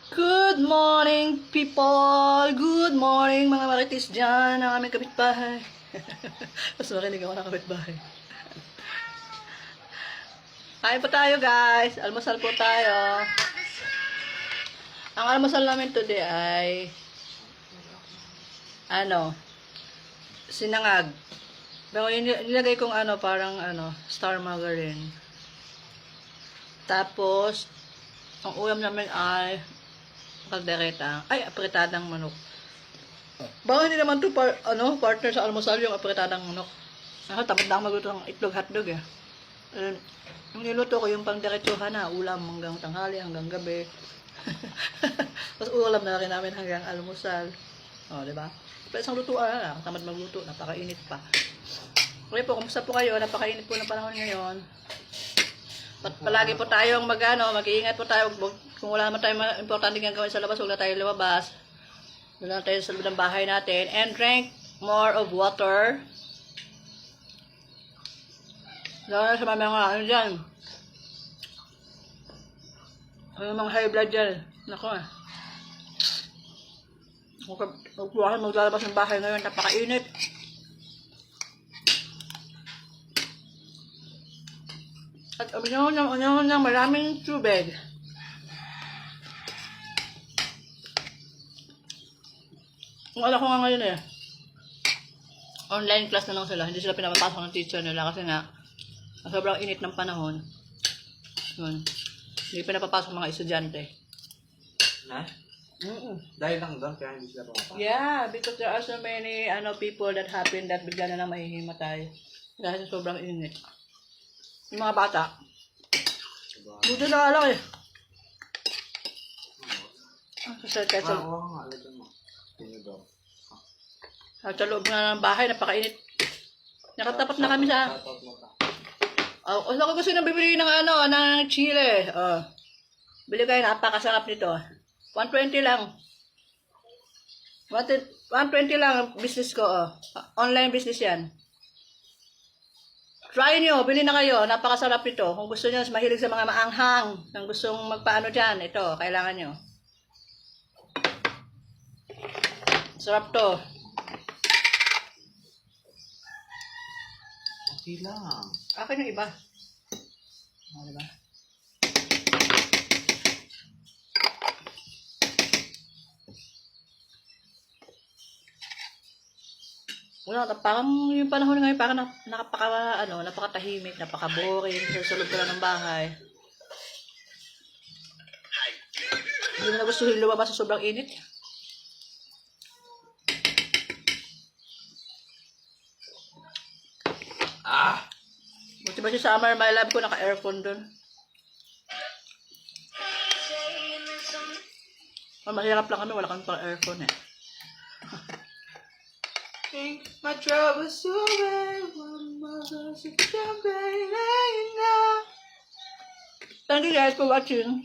Good morning, people! Good morning, mga marites dyan, ang aming kapitbahay. Mas marinig ako ng kapitbahay. Kain po tayo, guys. Almusal po tayo. Ang almusal namin today ay sinangag. Pero nilagay kong parang star margarine. Tapos, ang ulam namin ay kaldereta. Ay, apretadang manok. Baka hindi naman to partner sa almusal yung apretadang manok. Tamad na ako magluto ng itlog hotdog eh. Yung niluto ko yung pang-diretsuhan na ulam hanggang tanghali, hanggang gabi. Tapos ulam na rin namin hanggang almusal. O, diba? Pero isang lutuan na lang. Tamad magluto. Napakainit pa. Okay po, kumusta po kayo? Napakainit po ng panahon ngayon. Palagi po tayong mag-iingat po tayo. Kung wala naman tayong importante nga gawin sa labas, huwag na tayo lumabas. Doon lang tayo sa loob ng bahay natin. And drink more of water. Lalo sa mga dyan. Yung mga high blood dyan. Nako eh. Huwag maglalabas ng bahay ngayon. Napakainit. At uminom ng maraming tubig. Kung alam ko nga ngayon eh, online class na lang sila. Hindi sila pinapapasok ng teacher nila kasi nga sobrang init ng panahon. Yun. Hindi pinapapasok mga estudyante. Na? Dahil lang doon, kaya hindi sila pumapasok. Yeah, because there are so many people that happen that bigla na lang mahihimatay. Dahil sa sobrang init. Yung mga bata. Buti na lang eh. Kasi kahit Oo nga, alagyan mo. Tingnan daw. sa loob nga ng bahay, napakainit. Nakatapat na kami sa... Shoutout mo ta. Kung ako gusto nang bibili ng ng chile. Bili kayo, napakasarap nito. 120 lang. 120 lang ang business ko. Online business yan. Try nyo, bili na kayo. Napakasarap nito. Kung gusto nyo, mahilig sa mga maanghang, kung gustong magpaano dyan, ito, kailangan nyo. Sarap to. Okay lang. Akin yung iba. Diba? Wala, parang yung panahon ngayon, parang napakatahimik, napaka-boring, sa loob ka lang ng bahay. Hindi mo na gusto lumabas sa sobrang init. Buti ba sa summer, my love ko, naka-aircon dun. Mahirap lang kami, wala kami pang aircon eh. Think my troubles away, one mother, she can be laying down. Thank you guys for watching.